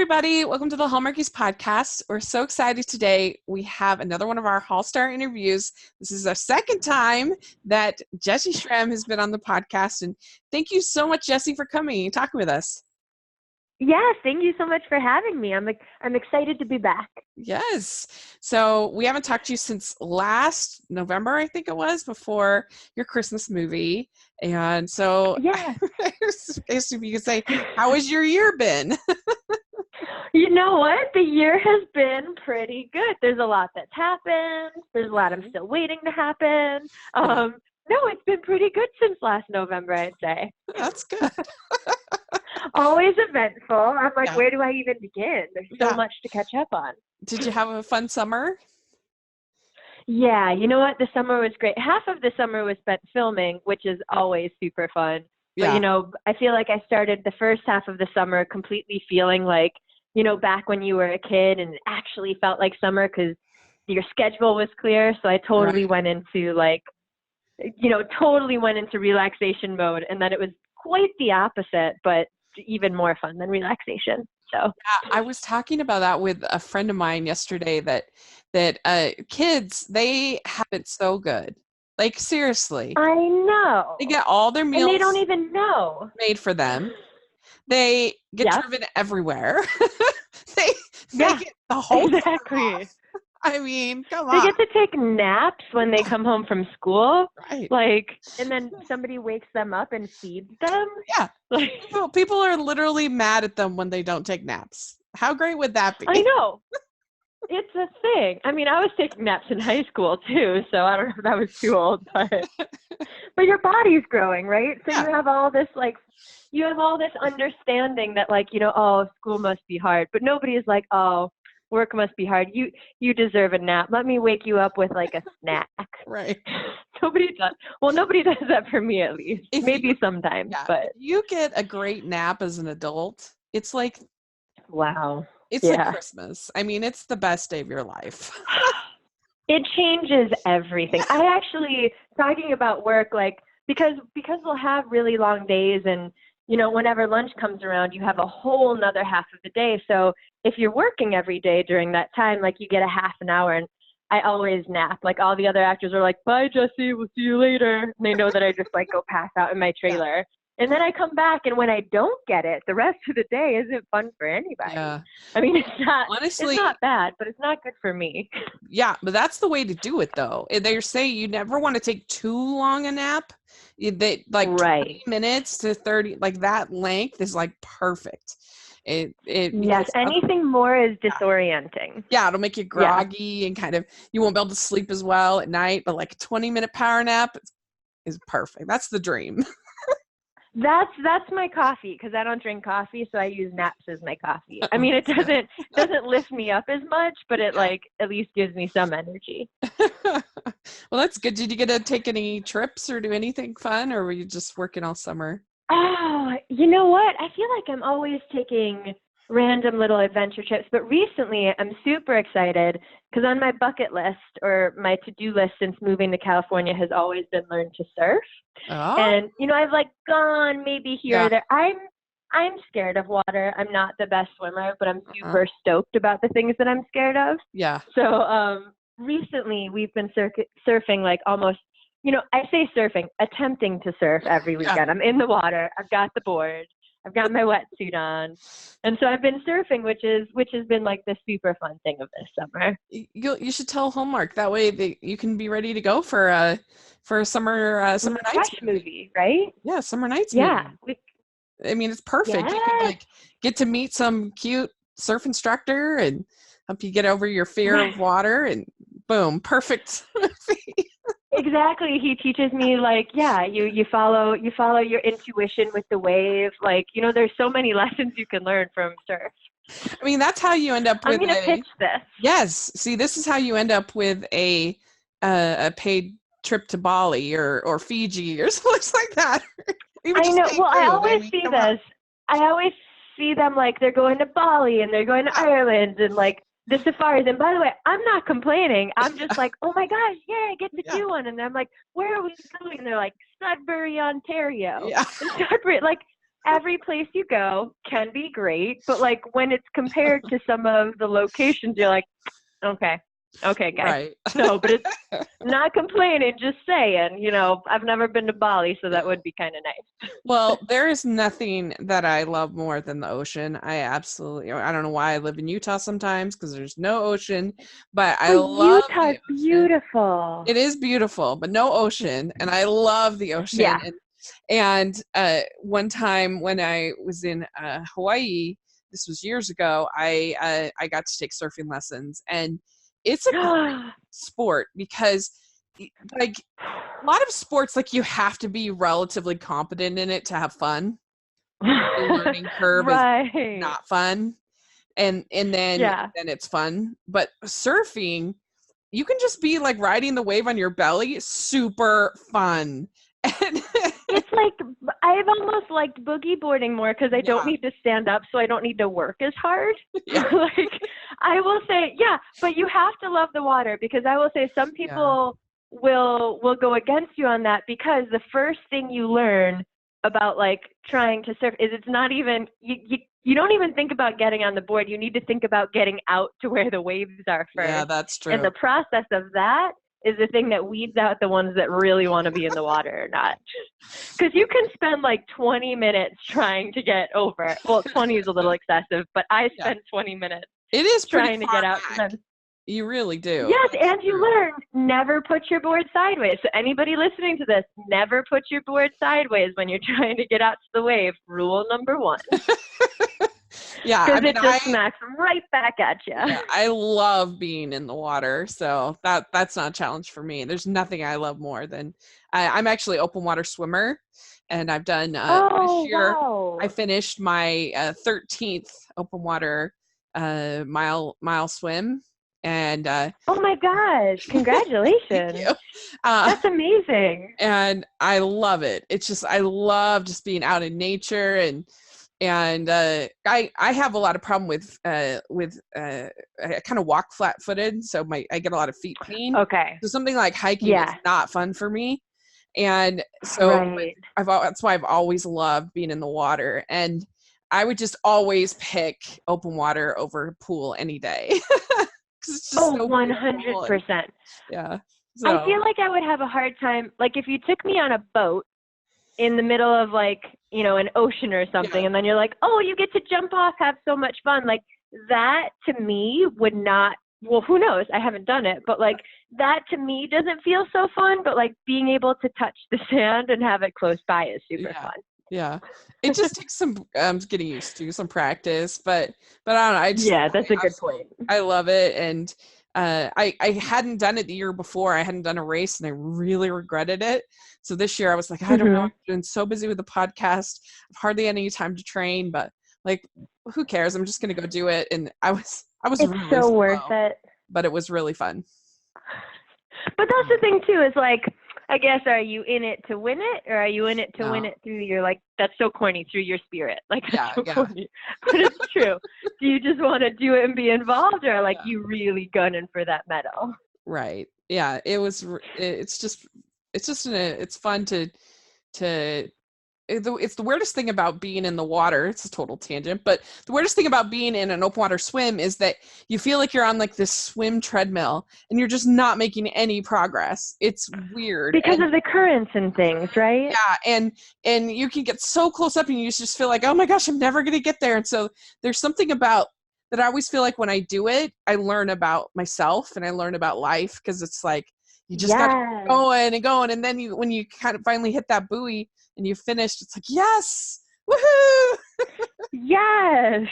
everybody. Welcome to the Hallmarkies podcast. We're so excited today. We have another one of our Hall-Star interviews. This is our second time that Jessy Schram has been on the podcast. And thank you so much, Jessy, for coming and talking with us. Yes, thank you so much for having me. I'm excited to be back. Yes. So we haven't talked to you since last November, I think it was, before your Christmas movie. And so yeah, if you could say, how has your year been? You know what? The year has been pretty good. There's a lot that's happened. There's a lot I'm still waiting to happen. No, it's been pretty good since last November, I'd say. That's good. Always eventful. I'm like, Yeah. Where do I even begin? There's so much to catch up on. Did you have a fun summer? Yeah, you know what? The summer was great. Half of the summer was spent filming, which is always super fun. Yeah. But, I feel like I started the first half of the summer completely feeling like, back when you were a kid and it actually felt like summer because your schedule was clear. So I totally went into totally went into relaxation mode. And then it was quite the opposite, but even more fun than relaxation. So yeah, I was talking about that with a friend of mine yesterday that kids, they have it so good. Like, seriously. I know. They get all their meals and they don't even know. made for them. They get driven everywhere. they get the whole exactly. I mean, come on. They get to take naps when they come home from school. Right. And then somebody wakes them up and feeds them. Yeah. People are literally mad at them when they don't take naps. How great would that be? I know. It's a thing. I mean, I was taking naps in high school too, so I don't know if that was too old, but your body's growing, right? So you have all this understanding that school must be hard, but nobody is like, oh, work must be hard. You deserve a nap. Let me wake you up with like a snack. Right. Nobody does. Well, nobody does that for me, at least. Maybe sometimes, but if you get a great nap as an adult, it's like, wow. It's like Christmas. I mean, it's the best day of your life. It changes everything. I actually, talking about work, because we'll have really long days and, whenever lunch comes around, you have a whole nother half of the day. So if you're working every day during that time, you get a half an hour, and I always nap. All the other actors are like, bye, Jessy, we'll see you later. And they know that I just go pass out in my trailer. Yeah. And then I come back, and when I don't get it, the rest of the day isn't fun for anybody. Yeah. I mean, honestly, it's not bad, but it's not good for me. Yeah, but that's the way to do it, though. They say you never want to take too long a nap. 20 minutes to 30, that length is perfect. Yes, anything more is disorienting. Yeah, it'll make you groggy and kind of, you won't be able to sleep as well at night, but a 20-minute power nap is perfect. That's the dream. That's my coffee, because I don't drink coffee, so I use naps as my coffee. I mean, it doesn't lift me up as much, but it at least gives me some energy. Well, that's good. Did you get to take any trips or do anything fun, or were you just working all summer? Oh, you know what? I feel like I'm always taking random little adventure trips, but recently I'm super excited because on my bucket list or my to-do list since moving to California has always been learn to surf. Oh. And I've gone maybe here or there. I'm scared of water. I'm not the best swimmer, but I'm super stoked about the things that I'm scared of. Yeah. So recently we've been surfing almost, I say surfing, attempting to surf every weekend. Yeah. I'm in the water. I've got the board. I've got my wetsuit on. And so I've been surfing, which has been the super fun thing of this summer. You should tell Hallmark. That way you can be ready to go for a summer nights movie, right? Yeah, summer nights movie. I mean, it's perfect. Yes. You can get to meet some cute surf instructor and help you get over your fear of water, and boom, perfect movie. Exactly. He teaches me you follow your intuition with the wave. There's so many lessons you can learn from surf. I mean, that's how you end up with I'm going to pitch this. Yes. See, this is how you end up with a paid trip to Bali or Fiji or something like that. I know. Well, I always see this. I always see them they're going to Bali and they're going to Ireland and the safaris. And by the way, I'm not complaining. I'm just oh my gosh, yeah, I get to do one. And I'm where are we going? And they're Sudbury, Ontario. Yeah. Sudbury, every place you go can be great, but like when it's compared to some of the locations, you're like, okay, guys. Right. No, but it's not complaining, just saying, I've never been to Bali, so that would be kind of nice. Well, there is nothing that I love more than the ocean. I don't know why I live in Utah sometimes because there's no ocean, but I love the Utah's ocean. beautiful. It is beautiful, but no ocean, and I love the ocean. Yeah. And one time when I was in Hawaii, this was years ago, I got to take surfing lessons, and it's a great sport because like a lot of sports, like you have to be relatively competent in it to have fun. The learning curve is Right. not fun, and then it's fun. But surfing, you can just be like riding the wave on your belly, super fun. It's like I've almost liked boogie boarding more because I don't need to stand up, so I don't need to work as hard. Like I will say, but you have to love the water, because I will say some people will go against you on that, because the first thing you learn about like trying to surf is it's not even you don't even think about getting on the board. You need to think about getting out to where the waves are first. Yeah, that's true. And the process of that is the thing that weeds out the ones that really want to be in the water or not. Because you can spend like 20 minutes trying to get over. Well, 20 is a little excessive, but I spent 20 minutes it is trying to get out. You really do. Yes, and you learn never put your board sideways. So anybody listening to this, never put your board sideways when you're trying to get out to the wave. Rule number 1. Because it just smacks right back at you. Yeah, I love being in the water, so that's not a challenge for me. There's nothing I love more than I'm actually an open water swimmer, and I've done this year. Wow. I finished my 13th open water mile swim, and oh my gosh, congratulations. Thank you. That's amazing. And I love it. It's just I love just being out in nature, and I have a lot of problem with I kind of walk flat-footed, so I get a lot of feet pain. Okay. So something like hiking is not fun for me, and so that's why I've always loved being in the water, and I would just always pick open water over pool any day. It's just 100%. Yeah. So. I feel like I would have a hard time, like if you took me on a boat in the middle of like, an ocean or something, and then you're like, oh, you get to jump off, have so much fun. Like that to me would not, well, who knows? I haven't done it, but like that to me doesn't feel so fun, but like being able to touch the sand and have it close by is super fun. Yeah. It just takes some getting used to, some practice, but I don't know. That's a good point. I love it. And I hadn't done it the year before. I hadn't done a race, and I really regretted it. So this year I was like, I don't know, I've been so busy with the podcast. I've hardly had any time to train, but like, who cares? I'm just going to go do it. And I was it's really so worth it. But it was really fun. But that's the thing too, is like, I guess, are you in it to win it, or are you in it to win it through your, like, that's so corny, through your spirit? Like, that's so corny. But it's true. Do you just want to do it and be involved, or like you really gunning for that medal? Right. Yeah. It's fun to it's the weirdest thing about being in the water. It's a total tangent, but the weirdest thing about being in an open water swim is that you feel like you're on like this swim treadmill, and you're just not making any progress. It's weird because of the currents and things, right? Yeah, and you can get so close up, and you just feel like, oh my gosh, I'm never going to get there. And so there's something about that. I always feel like when I do it, I learn about myself and I learn about life, because it's like you just got to keep going and going, and then when you kind of finally hit that buoy and you finished, it's like, yes, woohoo! Yes,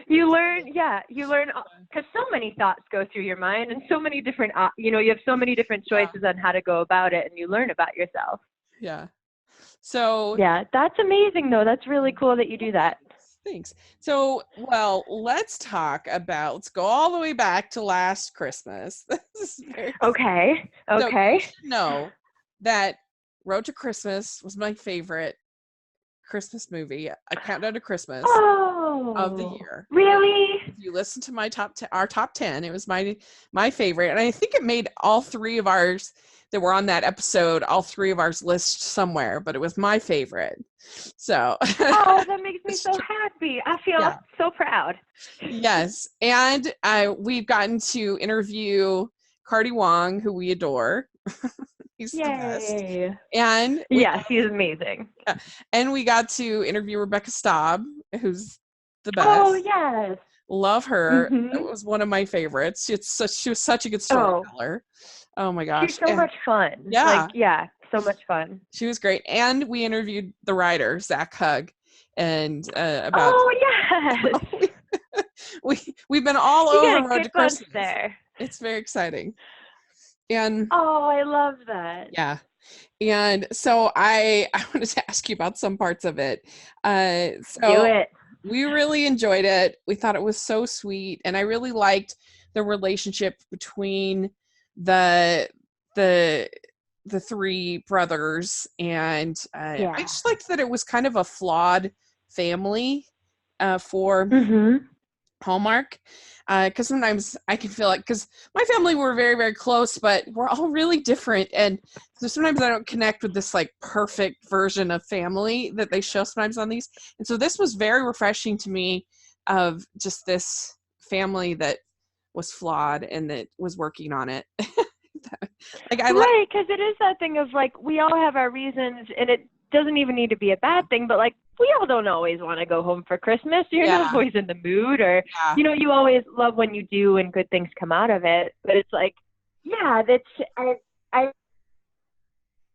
you learn, because so many thoughts go through your mind, and so many different, you have so many different choices on how to go about it, and you learn about yourself. Yeah. So. Yeah, that's amazing, though. That's really cool that you do that. Thanks. So, well, let's go all the way back to last Christmas. Okay. No, that Road to Christmas was my favorite Christmas movie. A Countdown to Christmas. Oh, of the Oh, year. really? If you listen to my our top 10, it was my favorite. And I think it made all three of ours that were on that episode, all three of ours list somewhere, but it was my favorite. So Oh, that makes me it's so true. happy. I feel Yeah. so proud. Yes. And we've gotten to interview Cardi Wong, who we adore. He's the best. Yay. And Yes, he's amazing. we got to interview Rebecca Staub, who's the Oh, best. yes. Love her. It Mhm. was one of my favorites. She was such a good Oh, storyteller. Oh my she's gosh. so And much fun. Like, yeah, yeah, so much fun. she was great. And we interviewed the writer, Zach Hugg, and about Oh, yes. we've been all You over get a Road to good bunch Christmas. there. It's very exciting. And Oh, I love that. yeah. And so I wanted to ask you about some parts of it. Do So it. we really enjoyed it. We thought it was so sweet, and I really liked the relationship between the the the three brothers, and I Yeah. just liked that it was kind of a flawed family for Mhm. Hallmark, because sometimes I can feel like, because my family were very, very close, but we're all really different, and so sometimes I don't connect with this like perfect version of family that they show sometimes on these. And so this was very refreshing to me, of just this family that was flawed and that was working on it. Like I like, Right, because it is that thing of like we all have our reasons, and it doesn't even need to be a bad thing, but like we all don't always want to go home for Christmas. You're yeah, not always in the mood, or yeah, you always love when you do and good things come out of it. But it's like, yeah, I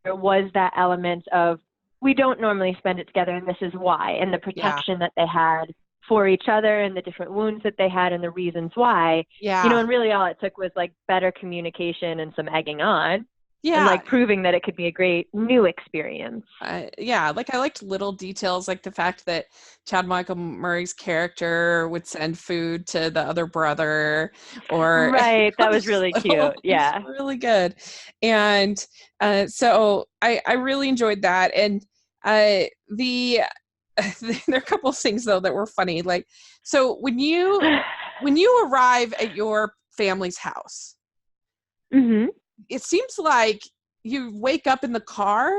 there was that element of we don't normally spend it together, and this is why, and the yeah, protection that they had for each other, and the different wounds that they had, and the reasons why. yeah, And really all it took was like better communication and some egging on, and yeah. like proving that it could be a great new experience. Yeah, like I liked little details, like the fact that Chad Michael Murray's character would send food to the other brother, or Right, that was just really little, cute. it was Yeah. really good. And so I really enjoyed that. And the there are a couple of things though that were funny. Like, so when you arrive at your family's house, Mhm. it seems like you wake up in the car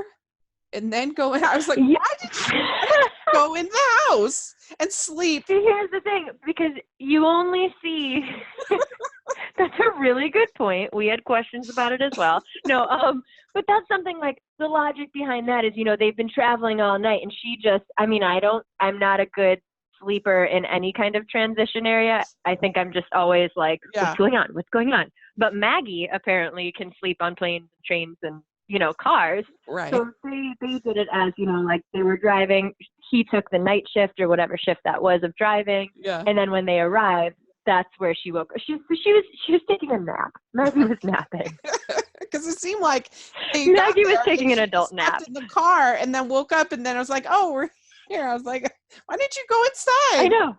and then go in. I was like, Yeah. why did you go in the house and sleep? See, here's the thing, because you only see that's a really good point. We had questions about it as well. No, but that's something like the logic behind that is, they've been traveling all night, and she just, I'm not a good sleeper in any kind of transition area. I think I'm just always like, what's Yeah, going on? What's going on? But Maggie apparently can sleep on planes, trains, and, cars. right. So they did it as, like they were driving. He took the night shift or whatever shift that was of driving. Yeah. And then when they arrived, that's where she woke up. She was taking a nap. Maggie was napping. Because it seemed like they got Maggie was there taking and an she adult slept nap. in the car and then woke up, and then I was like, oh, we're here. I was like, why didn't you go I inside? know.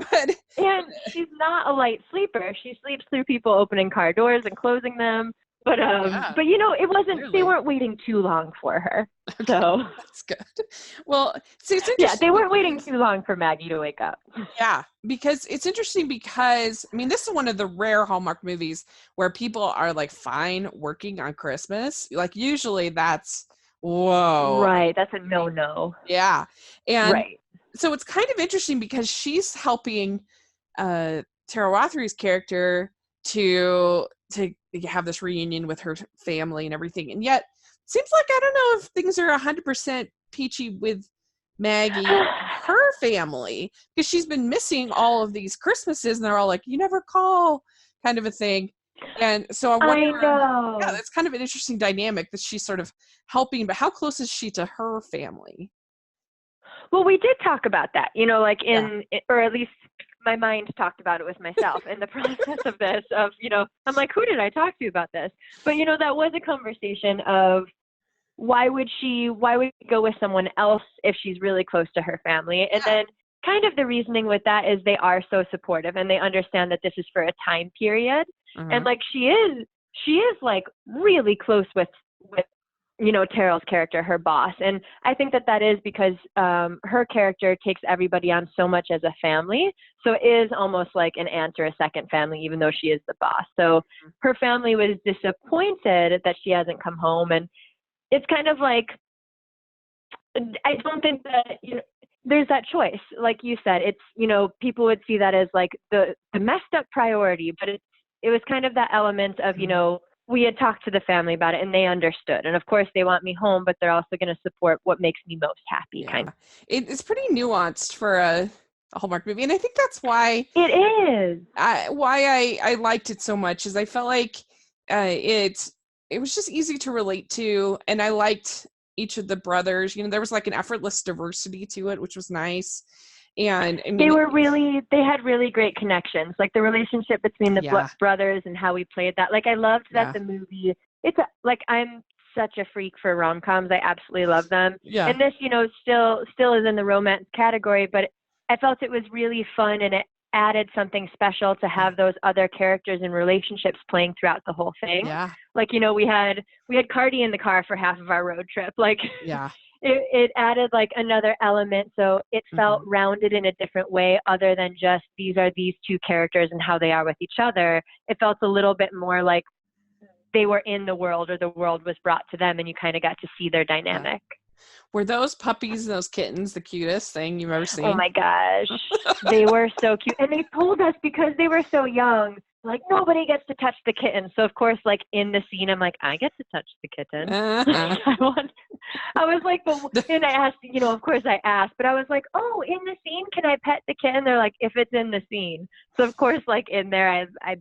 But And she's not a light sleeper. She sleeps through people opening car doors and closing them. But yeah, it wasn't. They clearly. weren't waiting too long for her. Okay, So that's good. Well, see, it's yeah, interesting they weren't waiting because too long for Maggie to wake up. yeah, because it's interesting because I mean, this is one of the rare Hallmark movies where people are like fine working on Christmas. Like usually that's whoa. Right. That's a no-no. Yeah. And Right. so it's kind of interesting because she's helping Tara Wathrie's character to have this reunion with her family and everything. And yet it seems like I don't know if things are 100% peachy with Maggie and her family, because she's been missing all of these Christmases, and they're all like, you never call, kind of a thing. And so I I wonder, yeah, know. that's kind of an interesting dynamic that she's sort of helping, but how close is she to her family? Well, we did talk about that, like Yeah. or at least my mind talked about it with myself in the process of this, of, I'm like, who did I talk to about this? But, that was a conversation of why would she go with someone else if she's really close to her family? And Yeah. then kind of the reasoning with that is they are so supportive, and they understand that this is for a time period. Uh-huh. And like she is like really close with Terrell's character, her boss. And I think that is because her character takes everybody on so much as a family. So it is almost like an aunt or a second family, even though she is the boss. So her family was disappointed that she hasn't come home. And it's kind of like, I don't think that, there's that choice. Like you said, it's, people would see that as like the messed up priority, but it was kind of that element of, we had talked to the family about it and they understood. And of course they want me home, but they're also going to support what makes me most happy. Yeah. Kind of. It's pretty nuanced for a Hallmark movie. And I think that's why it is. I liked it so much, is I felt like it was just easy to relate to. And I liked each of the brothers. There was like an effortless diversity to it, which was nice. And I mean, they had really great connections, like the relationship between the brothers and how we played that. Like I loved that the movie, I'm such a freak for rom-coms. I absolutely love them. Yeah. And this, still is in the romance category, but I felt it was really fun and it added something special to have those other characters and relationships playing throughout the whole thing. Yeah. Like, we had Cardi in the car for half of our road trip. Like, yeah. It added like another element, so it felt rounded in a different way other than just these are these two characters and how they are with each other. It felt a little bit more like they were in the world or the world was brought to them and you kind of got to see their dynamic. Were those puppies and those kittens the cutest thing you've ever seen? Oh my gosh. They were so cute. And they told us because they were so young, like nobody gets to touch the kitten. So of course, like in the scene, I'm like, I get to touch the kitten. I was like, and I asked, of course I asked, but I was like, oh, in the scene, can I pet the kitten? They're like, if it's in the scene. So of course, like in there, I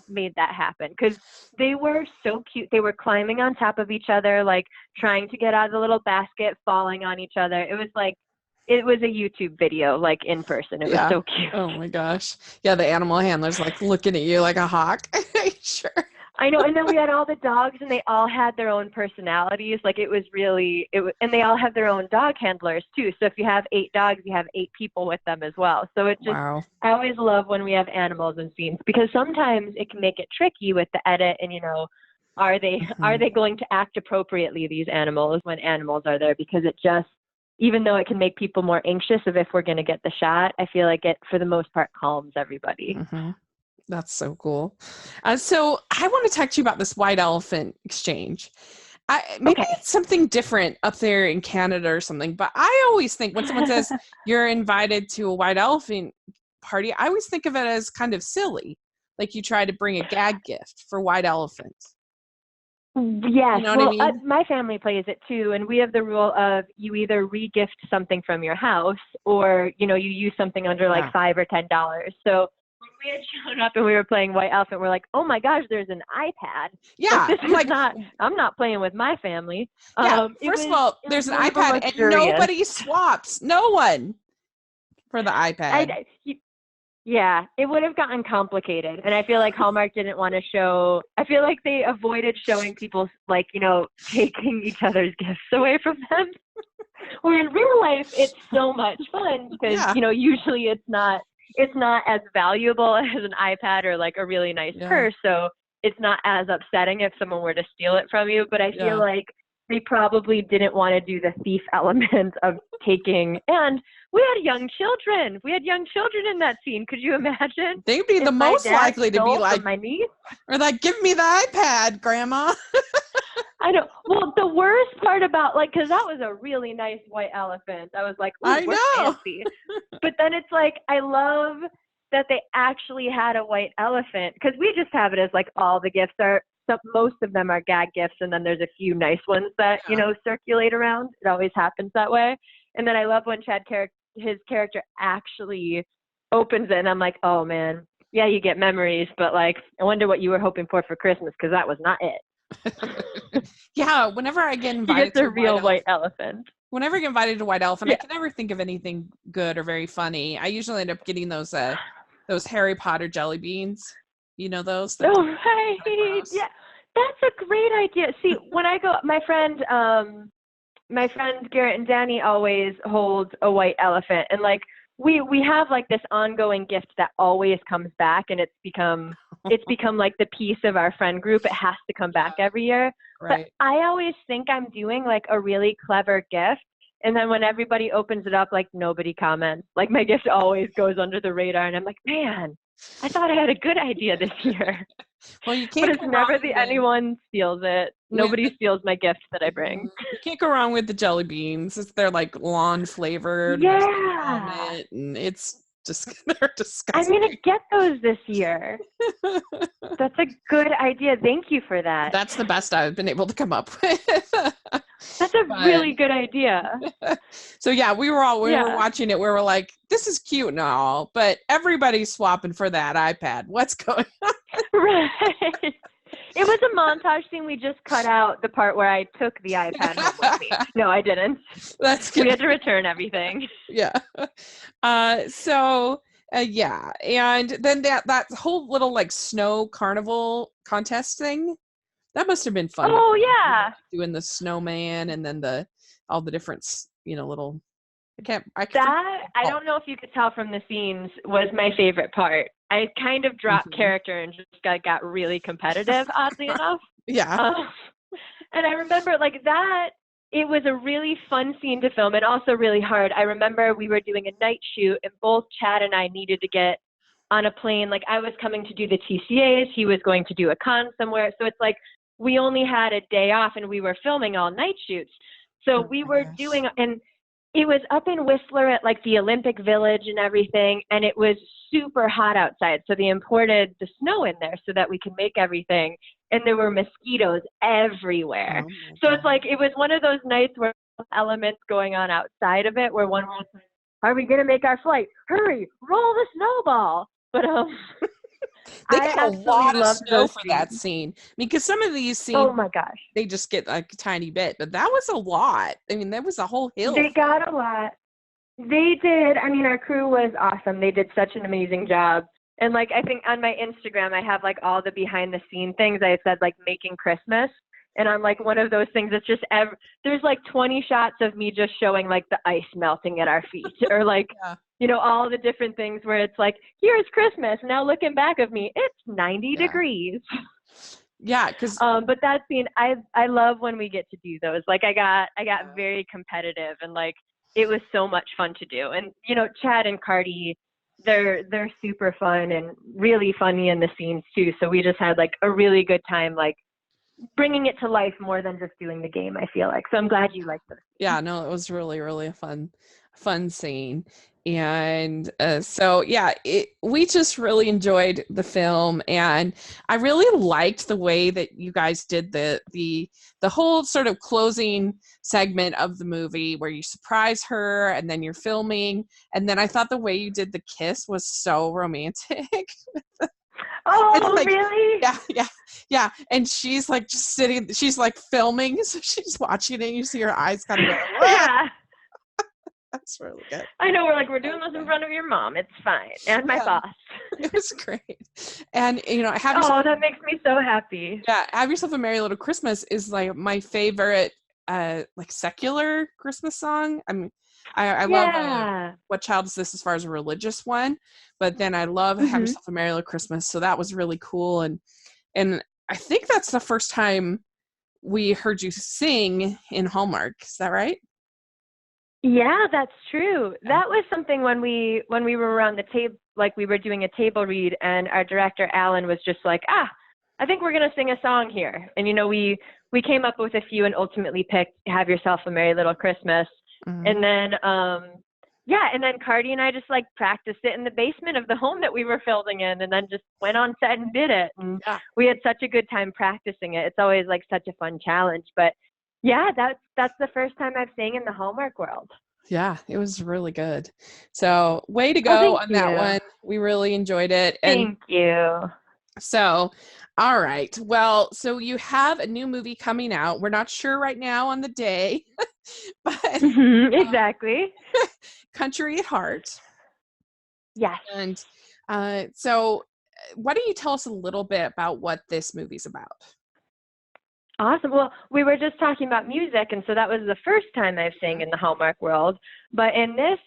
made that happen because they were so cute. They were climbing on top of each other, like trying to get out of the little basket, falling on each other. It was like, it was a YouTube video, like in person. It was so cute. Oh my gosh. Yeah, the animal handler's like looking at you like a hawk. Sure. I know. And then we had all the dogs and they all had their own personalities. Like and they all have their own dog handlers too. So if you have 8 dogs, you have 8 people with them as well. So it just, I always love when we have animals in scenes because sometimes it can make it tricky with the edit and, are they going to act appropriately, these animals, when animals are there? Because it just, even though it can make people more anxious of if we're going to get the shot, I feel like it, for the most part, calms everybody. Mm-hmm. That's so cool. So I want to talk to you about this white elephant exchange. Maybe it's something different up there in Canada or something, but I always think when someone says you're invited to a white elephant party, I always think of it as kind of silly. Like you try to bring a gag gift for white elephants. Yes. My family plays it too, and we have the rule of you either re-gift something from your house or, you use something under like $5 or $10. So when we had shown up and we were playing White Elephant, we're like, oh my gosh, there's an iPad. Yeah. I'm not playing with my family. Yeah. First of all, there's an iPad and nobody swaps. No one for the iPad. Yeah, it would have gotten complicated. And I feel like Hallmark didn't want to show, I feel like they avoided showing people like, taking each other's gifts away from them. Where in real life, it's so much fun because, usually it's not as valuable as an iPad or like a really nice purse. So it's not as upsetting if someone were to steal it from you. But I feel like they probably didn't want to do the thief element of taking, and we had young children. We had young children in that scene. Could you imagine? They'd be the most likely to be like, my niece, or like, give me the iPad, Grandma. I know. Well, the worst part about because that was a really nice white elephant. I was like, ooh, we're fancy. But then it's like, I love that they actually had a white elephant because we just have it as like all the gifts are. So most of them are gag gifts, and then there's a few nice ones that circulate around. It always happens that way. And then I love when his character actually opens it, and I'm like, oh man, yeah, you get memories, but like, I wonder what you were hoping for Christmas because that was not it. Yeah, whenever I get invited to a real white elephant. Whenever I get invited to White Elephant, I can never think of anything good or very funny. I usually end up getting those Harry Potter jelly beans. You know those? Oh, right. Yeah, that's a great idea. See, when I go, my friends Garrett and Danny always hold a white elephant, and like we have like this ongoing gift that always comes back, and it's become like the piece of our friend group. It has to come back every year. But Right. I always think I'm doing like a really clever gift. And then when everybody opens it up, like nobody comments. Like my gift always goes under the radar. And I'm like, man, I thought I had a good idea this year. Well, you But can't it's go never wrong anyone steals it. with Nobody steals my gift that I bring. you can't go wrong with the jelly beans. They're like lawn flavored and there's no Yeah. vomit and it's just they're I'm going to disgusting. get those this year. That's a good idea. Thank you for that. That's the best I've been able to come up with. That's a But really good idea. so yeah, we were Yeah. watching it, we were like, this is cute and all, but everybody's swapping for that iPad. What's going on? Right. It was a montage scene. We just cut out the part where I took the iPad home with me. No, I didn't. That's good. We had to return everything. Yeah. Yeah, and then that whole little like snow carnival contest thing, that must have been fun. Oh, yeah. Doing the snowman and then all the different, little. I don't know if you could tell from the scenes, was my favorite part. I kind of dropped character and just got really competitive, oddly enough. Yeah. And I remember like that. It was a really fun scene to film and also really hard. I remember we were doing a night shoot and both Chad and I needed to get on a plane. Like I was coming to do the TCAs. He was going to do a con somewhere. So it's like we only had a day off and we were filming all night shoots. So we were doing, and it was up in Whistler at like the Olympic Village and everything. And it was super hot outside. So they imported the snow in there so that we could make everything. And there were mosquitoes everywhere. So it's like, it was one of those nights where elements going on outside of it, where one was like, are we going to make our flight? Hurry, roll the snowball. But they I got a lot of snow for scenes. that scene. I mean, because some of these scenes, oh my gosh, they just get like a tiny bit, but that was a lot. I mean, that was a whole hill. They got a lot. They did. I mean, our crew was awesome. They did such an amazing job. And like, I think on my Instagram, I have like all the behind the scene things. I said like making Christmas. And on like one of those things, it's just, there's like 20 shots of me just showing like the ice melting at our feet or like, all the different things where it's like, here's Christmas. Now looking back of me, it's 90 degrees. Yeah. Cause but that scene, I love when we get to do those. Like I got very competitive and like, it was so much fun to do. And, Chad and Cardi, they're super fun and really funny in the scenes too. So we just had like a really good time, like bringing it to life more than just doing the game, I feel like. So I'm glad you liked this. Yeah, no, it was really, really a fun scene. And so yeah, we just really enjoyed the film, and I really liked the way that you guys did the whole sort of closing segment of the movie where you surprise her and then you're filming, and then I thought the way you did the kiss was so romantic. Oh, like, really? Yeah. And she's like just sitting, she's like filming, so she's watching it and you see her eyes kind of go, yeah. That's really good. I know, we're doing this in front of your mom. It's fine. And my boss. It was great. And, that makes me so happy. Yeah. Have Yourself a Merry Little Christmas is like my favorite, like secular Christmas song. I mean, I love What Child Is This as far as a religious one, but then I love Have Yourself a Merry Little Christmas. So that was really cool. And I think that's the first time we heard you sing in Hallmark. Is that right? Yeah, that's true. That was something when we were around the table, like we were doing a table read, and our director Alan was just like, I think we're gonna sing a song here. And we came up with a few and ultimately picked Have Yourself a Merry Little Christmas. And then and then Cardi and I just like practiced it in the basement of the home that we were filming in, and then just went on set and did it. And we had such a good time practicing it. It's always like such a fun challenge. But yeah, that's the first time I've sang in the Hallmark world. Yeah, it was really good. So way to go on that one. We really enjoyed it. Thank you. So, all right. Well, so you have a new movie coming out. We're not sure right now on the day, but exactly. Country at Heart. Yes. And so why don't you tell us a little bit about what this movie's about? Awesome. Well, we were just talking about music, and so that was the first time I've sang in the Hallmark world. But in this,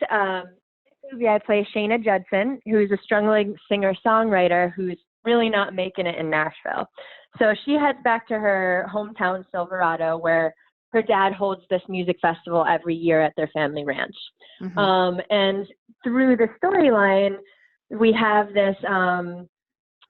movie, I play Shayna Judson, who's a struggling singer-songwriter who's really not making it in Nashville. So she heads back to her hometown, Silverado, where her dad holds this music festival every year at their family ranch. And through the storyline, we have this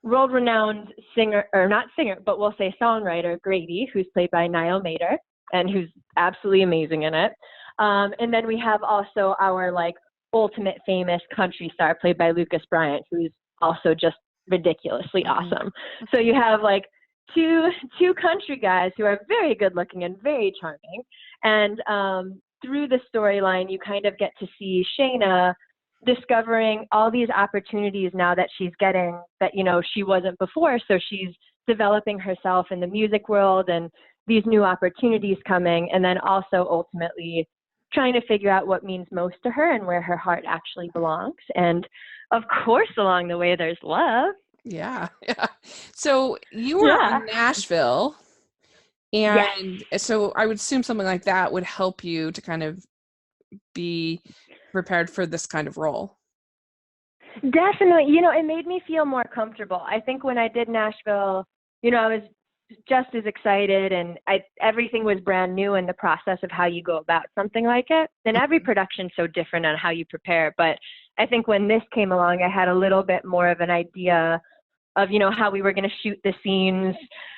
world-renowned singer, or not singer, but we'll say songwriter, Grady, who's played by Niall Mater, and who's absolutely amazing in it. And then we have also our like ultimate famous country star played by Lucas Bryant, who's also just ridiculously awesome. So you have like two country guys who are very good looking and very charming. And through the storyline, you kind of get to see Shayna discovering all these opportunities now that she's getting that, you know, she wasn't before. So she's developing herself in the music world and these new opportunities coming, and then also ultimately trying to figure out what means most to her and where her heart actually belongs. And of course, along the way, there's love. Yeah. So you were on Nashville, and so I would assume something like that would help you to kind of be prepared for this kind of role. Definitely. You know, it made me feel more comfortable. I think when I did Nashville, you know, I was just as excited, and everything was brand new in the process of how you go about something like it. And every production's so different on how you prepare. But I think when this came along, I had a little bit more of an idea of, you know, how we were going to shoot the scenes,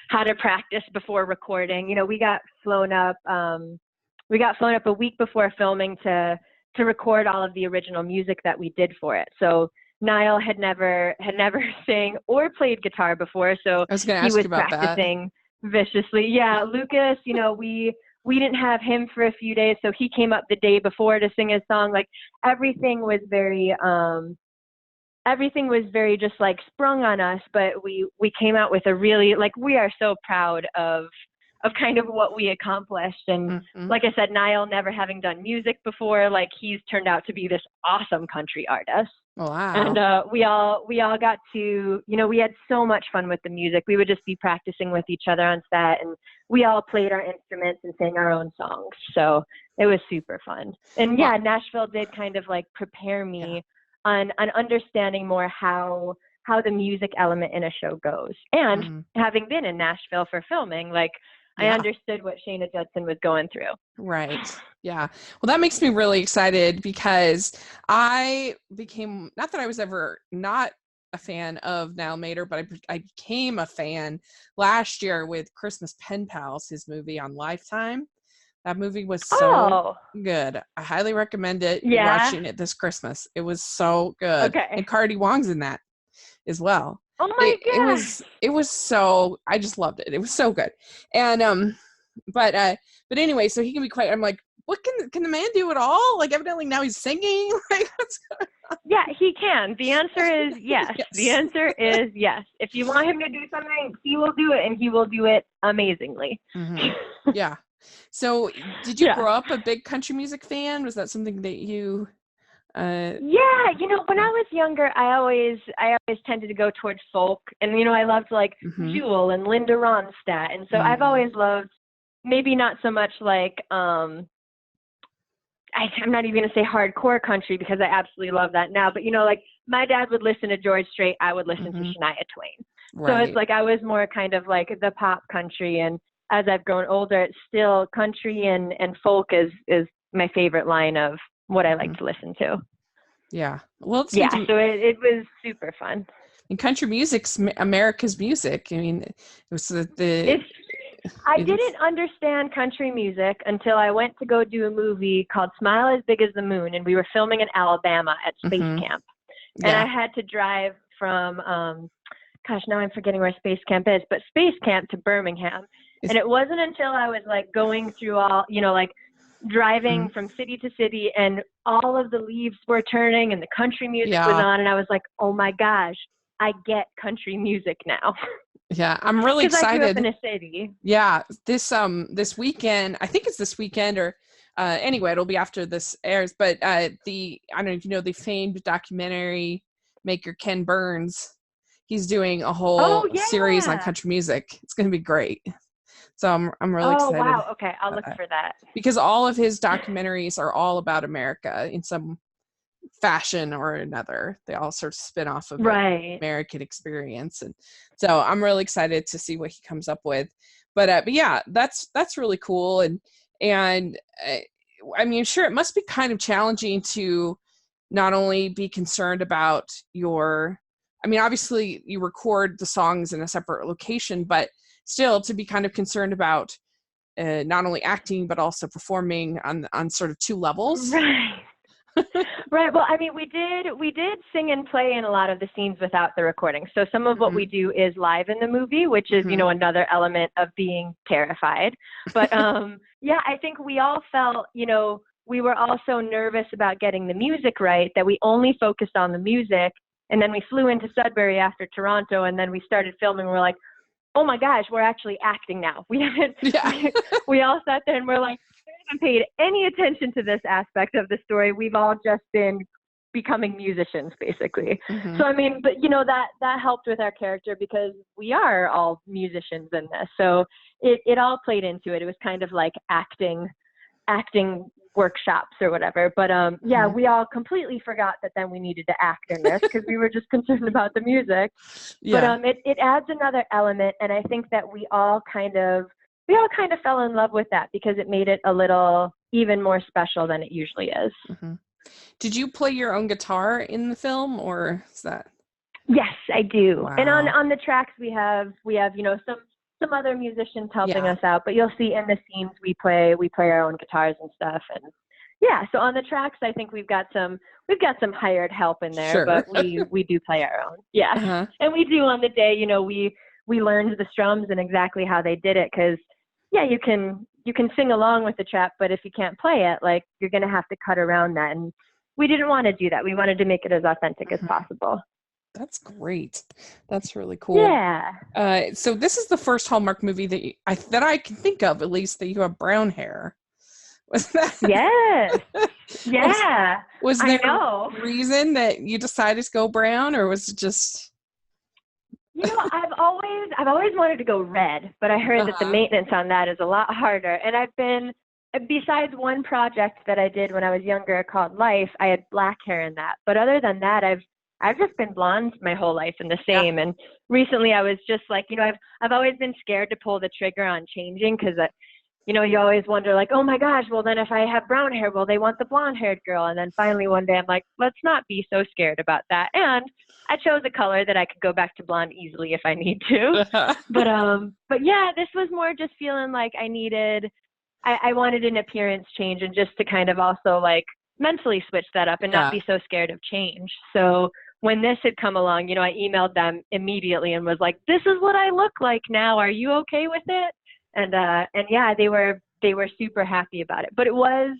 how to practice before recording. You know, we got flown up a week before filming to record all of the original music that we did for it. So Niall had never sang or played guitar before, so I was going to he ask was you about practicing viciously. Yeah, Lucas, you know, we didn't have him for a few days, so he came up the day before to sing his song. Like everything was very just like sprung on us, but we came out with a really, like, we are so proud of kind of what we accomplished. And like I said, Niall never having done music before, like he's turned out to be this awesome country artist. Wow. And we all got to, you know, we had so much fun with the music. We would just be practicing with each other on set, and we all played our instruments and sang our own songs. So it was super fun. And yeah, Nashville did kind of like prepare me on understanding more how the music element in a show goes. And having been in Nashville for filming, like I understood what Shayna Judson was going through. Right. Yeah. Well, that makes me really excited because I became, not that I was ever not a fan of Niall Mater, but I became a fan last year with Christmas Pen Pals, his movie on Lifetime. That movie was so good. I highly recommend it. Watching it this Christmas. It was so good. Okay. And Cardi Wong's in that as well. Oh my gosh. It was so, I just loved it. It was so good. And but anyway, so he can be quite, I'm like, what can the man do at all? Like evidently now he's singing. Like what's going on? Yeah, he can. The answer is yes. The answer is yes. If you want him to do something, he will do it, and he will do it amazingly. Yeah. So did you grow up a big country music fan? Was that something that you yeah, you know, when I was younger, I always tended to go towards folk, and you know, I loved like Jewel and Linda Ronstadt, and so I've always loved, maybe not so much like I'm not even gonna say hardcore country because I absolutely love that now, but you know, like my dad would listen to George Strait, I would listen to Shania Twain. Right. So it's like I was more kind of like the pop country, and as I've grown older, it's still country and folk is my favorite line of what I like to listen to. Yeah. Well, so it was super fun. And country music's America's music. I mean, it was I didn't understand country music until I went to go do a movie called Smile as Big as the Moon, and we were filming in Alabama at Space Camp. And I had to drive from, now I'm forgetting where Space Camp is, but Space Camp to Birmingham. And it wasn't until I was like going through all, you know, like driving from city to city, and all of the leaves were turning and the country music was on, and I was like, oh my gosh, I get country music now. Yeah, I'm really excited. Because I grew up in a city. Yeah, this weekend, I think it's this weekend, or anyway, it'll be after this airs. But I don't know if you know the famed documentary maker Ken Burns. He's doing a whole series on country music. It's going to be great. So I'm really excited. Oh wow! Okay, I'll look for that. Because all of his documentaries are all about America in some fashion or another. They all sort of spin off of Right. American experience. And so I'm really excited to see what he comes up with. But yeah, that's really cool. And I mean, sure, it must be kind of challenging to not only be concerned about I mean, obviously you record the songs in a separate location, but still to be kind of concerned about not only acting, but also performing on sort of two levels. Right. Right. Well, I mean, we did sing and play in a lot of the scenes without the recording. So some of what we do is live in the movie, which is, another element of being terrified. But yeah, I think we all felt, we were all so nervous about getting the music right that we only focused on the music. And then we flew into Sudbury after Toronto, and then we started filming. We're like, oh my gosh, we're actually acting now. We haven't, we all sat there and we're like, we haven't paid any attention to this aspect of the story. We've all just been becoming musicians, basically. So, I mean, but that helped with our character because we are all musicians in this. So it all played into it. It was kind of like acting workshops or whatever. But yeah, we all completely forgot that then we needed to act in this because we were just concerned about the music. Yeah. But it adds another element, and I think that we all kind of fell in love with that because it made it a little even more special than it usually is. Did you play your own guitar in the film, or is that? Yes, I do. Wow. And on the tracks we have some other musicians helping us out, but you'll see in the scenes we play our own guitars and stuff. And yeah, so on the tracks I think we've got some hired help in there, but we do play our own. Yeah. And we do on the day, we learned the strums and exactly how they did it, because yeah, you can sing along with the track, but if you can't play it, like, you're going to have to cut around that. And we didn't want to do that. We wanted to make it as authentic as possible. That's great. That's really cool. Yeah. So this is the first Hallmark movie that I can think of, at least, that you have brown hair. Was that? Yes. Yeah. Was there a reason that you decided to go brown, or was it just? I've always wanted to go red, but I heard that the maintenance on that is a lot harder. And I've been, besides one project that I did when I was younger called Life, I had black hair in that. But other than that, I've just been blonde my whole life and the same. And recently I was just like, I've always been scared to pull the trigger on changing because, you always wonder, like, oh my gosh, well then if I have brown hair, well, they want the blonde haired girl. And then finally one day I'm like, let's not be so scared about that. And I chose a color that I could go back to blonde easily if I need to. But yeah, this was more just feeling like I wanted an appearance change, and just to kind of also like mentally switch that up and not be so scared of change. So when this had come along, I emailed them immediately and was like, this is what I look like now. Are you okay with it? And yeah, they were super happy about it. But it was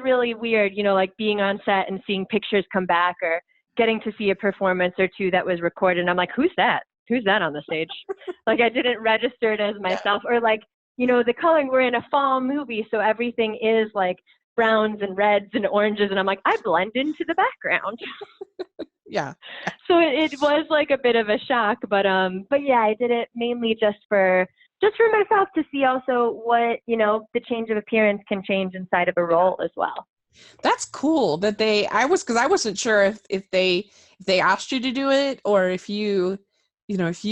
really weird, like being on set and seeing pictures come back, or getting to see a performance or two that was recorded. And I'm like, who's that? Who's that on the stage? Like, I didn't register it as myself. Or like, the coloring, we're in a fall movie, so everything is like browns and reds and oranges. And I'm like, I blend into the background. Yeah. So it was like a bit of a shock, but yeah, I did it mainly just for myself to see also what, the change of appearance can change inside of a role as well. That's cool that because I wasn't sure if they asked you to do it, or if you if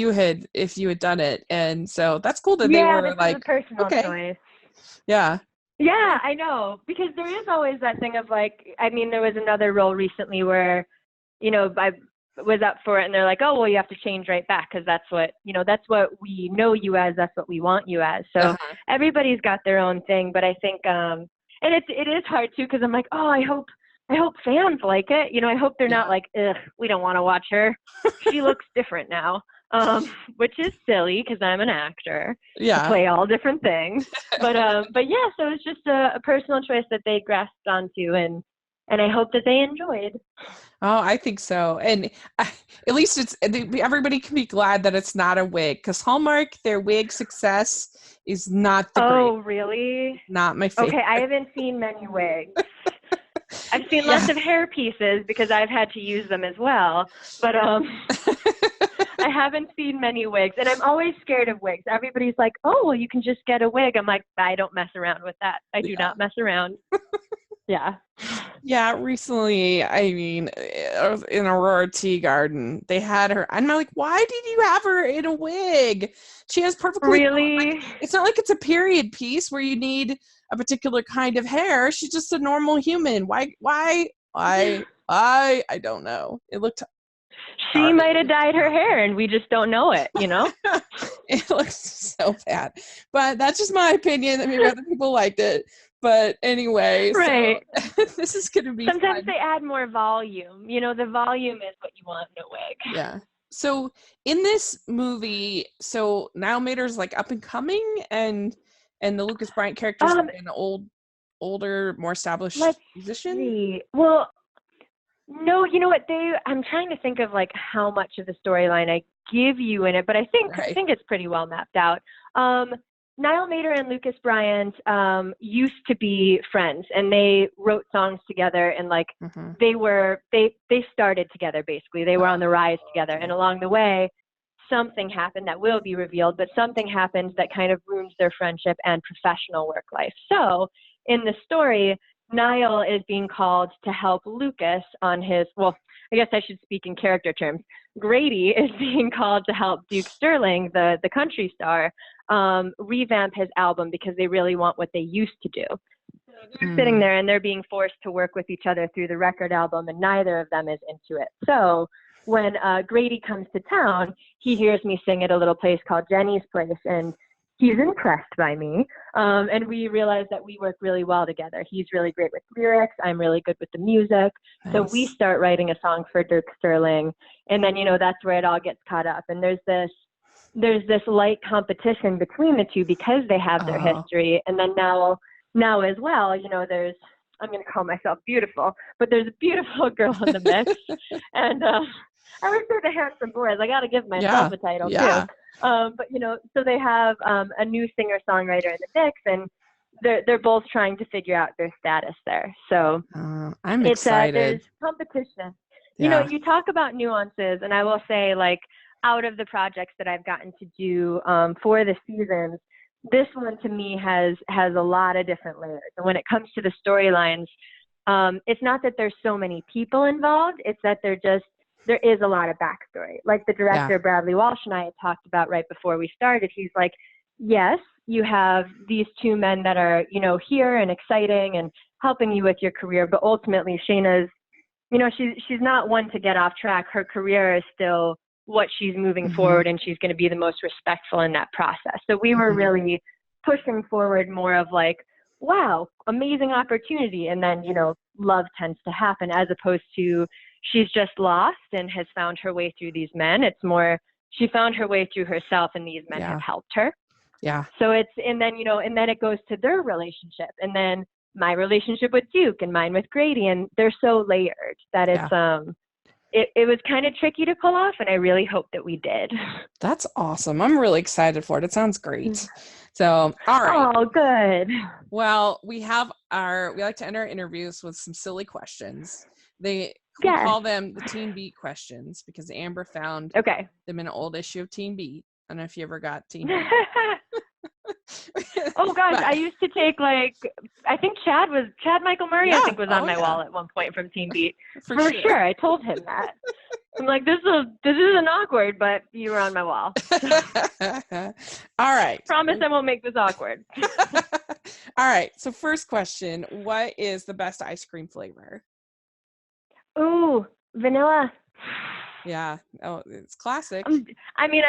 you had done it. And so that's cool that they were like, a personal choice. Yeah. Yeah, I know, because there is always that thing of like, I mean, there was another role recently where, I was up for it and they're like, oh, well, you have to change right back because that's what, that's what we know you as, that's what we want you as. So everybody's got their own thing, but I think, and it is hard too, because I'm like, oh, I hope fans like it. I hope they're not like, ugh, we don't want to watch her. She looks different now. Which is silly because I'm an actor. I play all different things. But yeah, so it's just a personal choice that they grasped onto, and I hope that they enjoyed. Oh, I think so. And at least everybody can be glad that it's not a wig, because Hallmark, their wig success is not the great. Oh, really? Not my favorite. Okay, I haven't seen many wigs. I've seen lots of hair pieces because I've had to use them as well. But I haven't seen many wigs, and I'm always scared of wigs. Everybody's like, oh, well, you can just get a wig. I'm like, I don't mess around with that. I do not mess around. Yeah. Yeah, recently, I mean, in Aurora Tea Garden, they had her. I'm like, why did you have her in a wig? She has perfectly like, Really? it's not like it's a period piece where you need a particular kind of hair. She's just a normal human. Why? I don't know. It looked She horrible. might have dyed her hair and we just don't know it, you know? It looks so bad. But that's just my opinion. Maybe other people liked it. But anyway, so Right. this is going to be Sometimes fun. they add more volume. You know, the volume is what you want in a wig. Yeah. So in this movie, so Niall Mater's like up and coming, and the Lucas Bryant character's Um, like an older, more established let's musician. see. Well, no, you know what? I'm trying to think of like how much of the storyline I give you in it, but I Right. think it's pretty well mapped out. Niall Mater and Lucas Bryant used to be friends, and they wrote songs together, and like Mm-hmm. they started together basically. They were on the rise together, and Okay. along the way, something happened that will be revealed, but something happened that kind of ruins their friendship and professional work life. So in the story, Niall is being called to help Lucas on his, well, I guess I should speak in character terms. Grady is being called to help Duke Sterling, the country star, revamp his album because they really want what they used to do. So they're sitting Mm. there and they're being forced to work with each other through the record album, and neither of them is into it. So when Grady comes to town, he hears me sing at a little place called Jenny's Place, and he's impressed by me. And we realize that we work really well together. He's really great with lyrics. I'm really good with the music. So we Nice. start writing a song for Dirk Sterling. And then, you know, that's where it all gets caught up. And there's this light competition between the two because they have their Oh. history. And then now as well, you know, I'm going to call myself beautiful, but there's a beautiful girl in the mix. And I always say the handsome boys. I got to give myself Yeah. a title too. Yeah. But you know, so they have a new singer-songwriter in the mix, and they're both trying to figure out their status there. So I'm it's excited. there's competition. You know, Yeah. you talk about nuances, and I will say, like, out of the projects that I've gotten to do for the seasons, this one to me has a lot of different layers. And when it comes to the storylines, it's not that there's so many people involved; it's that there is a lot of backstory. Like the Yeah. director Bradley Walsh and I had talked about right before we started. He's like, yes, you have these two men that are, you know, here and exciting and helping you with your career, but ultimately Shayna's, you know, she's not one to get off track. Her career is still what she's moving Mm-hmm. forward, and she's going to be the most respectful in that process. So we were Mm-hmm. really pushing forward more of like, wow, amazing opportunity, and then, you know, love tends to happen, as opposed to she's just lost and has found her way through these men. It's more she found her way through herself, and these men have Yeah. helped her. Yeah. So it's, and then, you know, and then it goes to their relationship, and then my relationship with Duke and mine with Grady, and they're so layered that Yeah. it was kind of tricky to pull off, and I really hope that we did. That's awesome. I'm really excited for it. It sounds great. So, all right. Oh, good. Well, we like to end our interviews with some silly questions. We Yes. call them the Teen Beat questions because Amber found Okay. them in an old issue of Teen Beat. I don't know if you ever got Teen Beat. Oh gosh, But I used to take, like, I think Chad Michael Murray, I yeah, think, was on oh my yeah, wall at one point from Team Beat. for For sure. sure. I told him that. I'm like, this isn't awkward, but you were on my wall. All right. Promise I won't make this awkward. All right. So first question, what is the best ice cream flavor? Ooh, vanilla. Yeah. Oh, it's classic. I mean,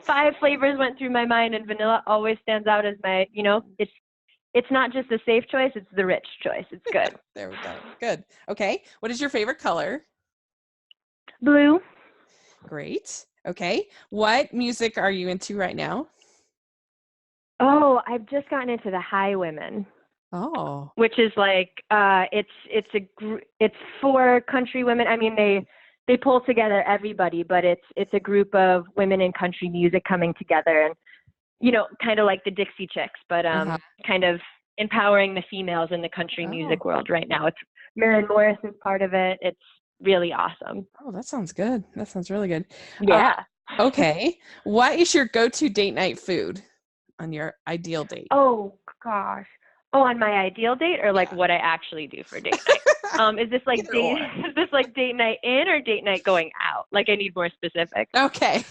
5 flavors went through my mind, and vanilla always stands out as my, you know, it's not just a safe choice, it's the rich choice. It's good. There we go. Good. Okay. What is your favorite color? Blue. Great. Okay. What music are you into right now? Oh, I've just gotten into the High Women, Oh. which is like it's for country women. I mean, they pull together everybody, but it's a group of women in country music coming together, and, you know, kind of like the Dixie Chicks, but Uh-huh. kind of empowering the females in the country music Oh. world right now. It's Maren Morris is part of it. It's really awesome. Oh, that sounds good. That sounds really good. Yeah. Okay. What is your go-to date night food on your ideal date? Oh gosh. Oh, on my ideal date, or like what I actually do for date night? Is this like Either or. is this like date night in or date night going out? Like I need more specifics. Okay.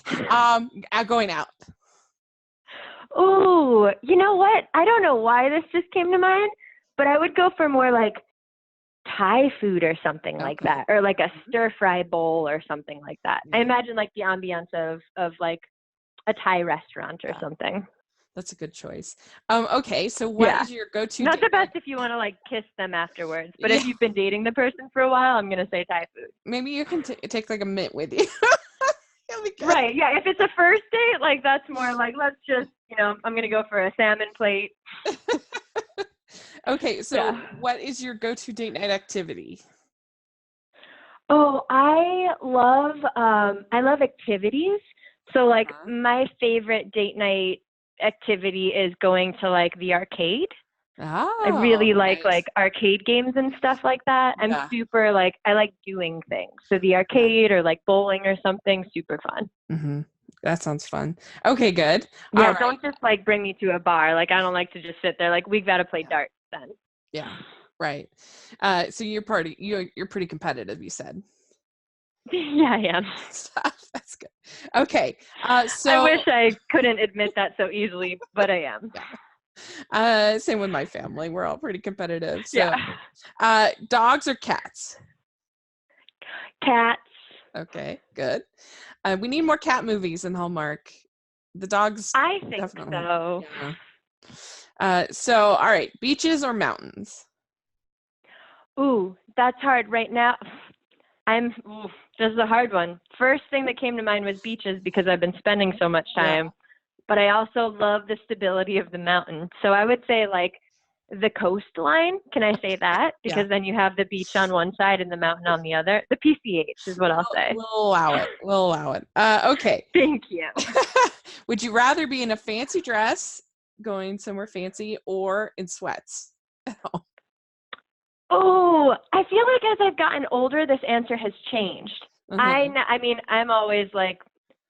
Going out. Ooh, you know what? I don't know why this just came to mind, but I would go for more like Thai food or something like Okay. that, or like a stir fry bowl or something like that. I imagine like the ambiance of like a Thai restaurant or something. That's a good choice. Okay, so what Yeah. is your go-to Not date the night? best if you want to like kiss them afterwards, but Yeah, if you've been dating the person for a while, I'm gonna say Thai food. maybe you can take like a mint with you. It'll be good. Right. Yeah. If it's a first date, like that's more like let's just I'm gonna go for a salmon plate. Okay, so Yeah. what is your go-to date night activity? Oh, I love activities. So like Uh-huh. my favorite date night activity is going to like the arcade. I Oh, really nice. like arcade games and stuff like that. I'm Yeah, super like I like doing things. So the yeah. arcade or like bowling or something, super fun. Mm-hmm. That sounds fun. Okay, good. All Yeah, right. don't just like bring me to a bar. Like I don't like to just sit there. Like we gotta play Yeah, darts then. yeah, right. So you're pretty competitive, you said. Yeah, I am. Stuff. That's good. Okay. I So wish I couldn't admit that so easily, but I am. yeah. Same with my family. We're all pretty competitive. Yeah. So, dogs or cats? Cats. Okay, good. We need more cat movies in Hallmark. The dogs I think definitely. so. Yeah. So all right, beaches or mountains? Ooh, that's hard right now. This is a hard one. First thing that came to mind was beaches because I've been spending so much Yeah. time, but I also love the stability of the mountain. So I would say like the coastline. Can I say that? Yeah. Because then you have the beach on one side and the mountain on the other. The PCH is what I'll say. We'll allow it. We'll allow it. Okay. Thank you. Would you rather be in a fancy dress, going somewhere fancy, or in sweats? Oh, I feel like as I've gotten older, this answer has changed. Uh-huh. I mean, I'm always like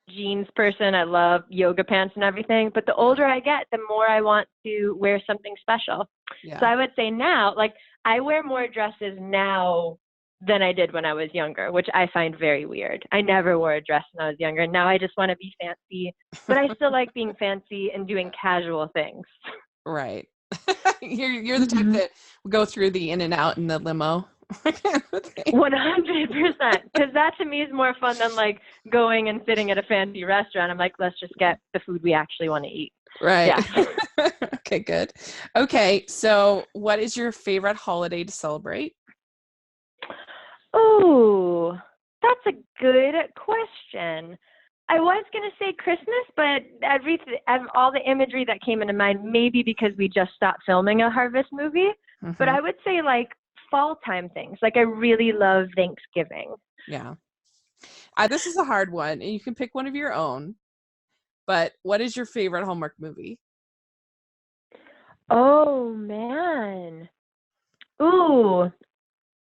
jeans person. I love yoga pants and everything. But the older I get, the more I want to wear something special. So Yeah. I would say now, like I wear more dresses now than I did when I was younger, which I find very weird. I never wore a dress when I was younger. Now I just want to be fancy, but I still like being fancy and doing casual things. Right. You're the type Mhm. that will go through the in and out in the limo. 100%. Because that to me is more fun than like going and sitting at a fancy restaurant. I'm like, let's just get the food we actually want to eat. Right. Yeah. Okay, good. Okay, so what is your favorite holiday to celebrate? Oh, that's a good question. I was gonna say Christmas, but all the imagery that came into mind, maybe because we just stopped filming a Harvest movie, but Hmm. I would say like fall time things. Like I really love Thanksgiving. Yeah. This is a hard one, and you can pick one of your own. But what is your favorite Hallmark movie? Oh man. Ooh,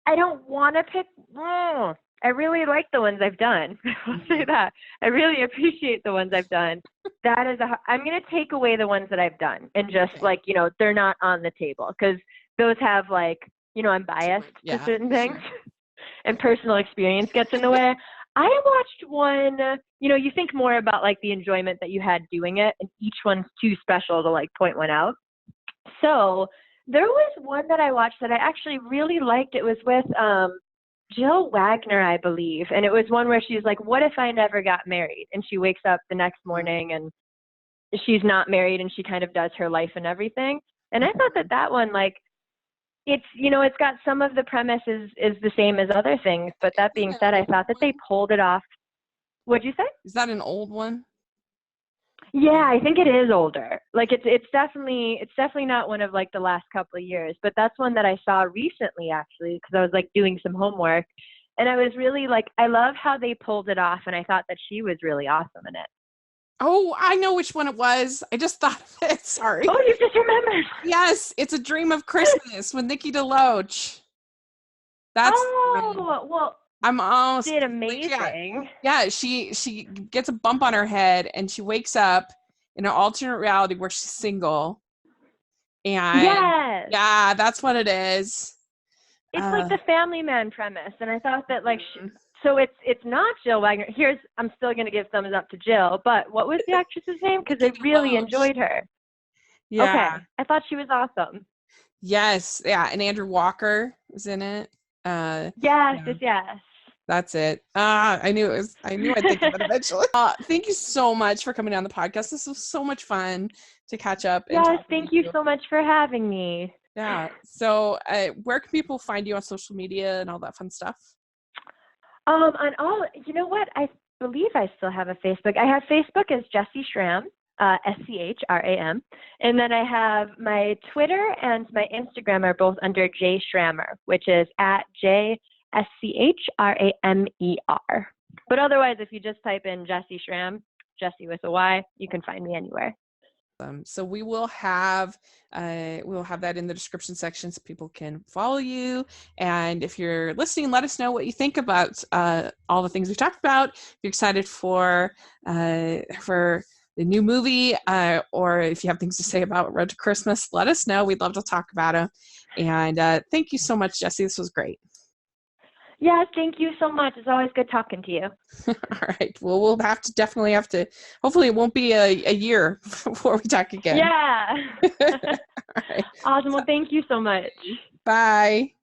I don't want to pick. I really like the ones I've done. I'll say Mhm. that. I really appreciate the ones I've done. That is I'm going to take away the ones that I've done and just Okay. like, they're not on the table because those have like, I'm Too biased much. to Yeah, certain for things sure. and personal experience gets in the way. I watched one, you think more about like the enjoyment that you had doing it, and each one's too special to like point one out. So there was one that I watched that I actually really liked. It was with Jill Wagner, I believe. And it was one where she's like, what if I never got married? And she wakes up the next morning and she's not married and she kind of does her life and everything. And I thought that Mhm. that one, like, it's got some of the premise is the same as other things. But Is that that being an said, I old thought that they one? pulled it off. What'd you say? Is that an old one? Yeah, Yeah. I think it is older. Like it's definitely not one of like the last couple of years, but that's one that I saw recently actually because I was like doing some homework and I was really like I love how they pulled it off and I thought that she was really awesome in it. Oh, I know which one it was. I just thought of it. Sorry. Oh, you just remembered. Yes, It's a Dream of Christmas with Nikki DeLoach. That's Oh, well, I'm almost did like yeah. amazing. Yeah, she gets a bump on her head and she wakes up in an alternate reality where she's single And Yes. yeah, that's what it is. It's like the Family Man premise, and I thought that like so it's not Jill Wagner. I'm still going to give thumbs up to Jill, but what was the actress's name? Because I really enjoyed her. Yeah. Okay, I thought she was awesome. Yes. Yeah. And Andrew Walker was in it. Yes, Yeah, yes. that's it. I knew I'd think of it eventually. Thank you so much for coming on the podcast. This was so much fun to catch up and Yes, talk with thank you you. so much for having me. Yeah. So, where can people find you on social media and all that fun stuff? On all, you know what? I believe I still have a Facebook. I have Facebook as Jessy Schram, Schram, and then I have my Twitter and my Instagram are both under J Schrammer, which is at JSCHRAMER. But otherwise, if you just type in Jessy Schram, Jessy with a Y, you can find me anywhere. So we will have that in the description section so people can follow you. And if you're listening, let us know what you think about all the things we talked about. If you're excited for the new movie, or if you have things to say about Road to Christmas, let us know. We'd love to talk about it. And thank you so much, Jessy. This was great. Yes, thank you so much. It's always good talking to you. All right. Well, we'll definitely have to. Hopefully, it won't be a year before we talk again. Yeah. All right. Awesome. Well, thank you so much. Bye.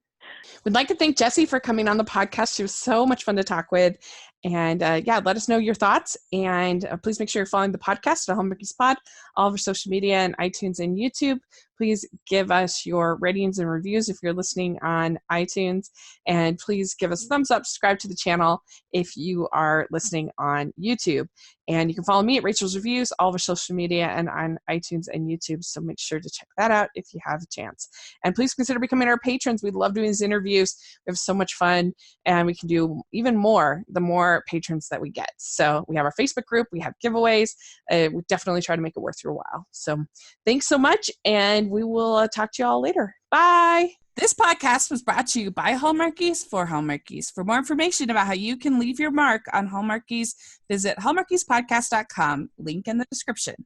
We'd like to thank Jessy for coming on the podcast. She was so much fun to talk with. And yeah, let us know your thoughts. And please make sure you're following the podcast at Hallmarkies Pod, all of our social media and iTunes and YouTube. Please give us your ratings and reviews if you're listening on iTunes. And please give us a thumbs up, subscribe to the channel if you are listening on YouTube. And you can follow me at Rachel's Reviews, all of our social media, and on iTunes and YouTube. So make sure to check that out if you have a chance. And please consider becoming our patrons. We love doing these interviews. We have so much fun, and we can do even more the more patrons that we get. So we have our Facebook group. We have giveaways. We definitely try to make it worth your while. So thanks so much, and we will talk to you all later. Bye. This podcast was brought to you by Hallmarkies for Hallmarkies. For more information about how you can leave your mark on Hallmarkies, visit hallmarkiespodcast.com. Link in the description.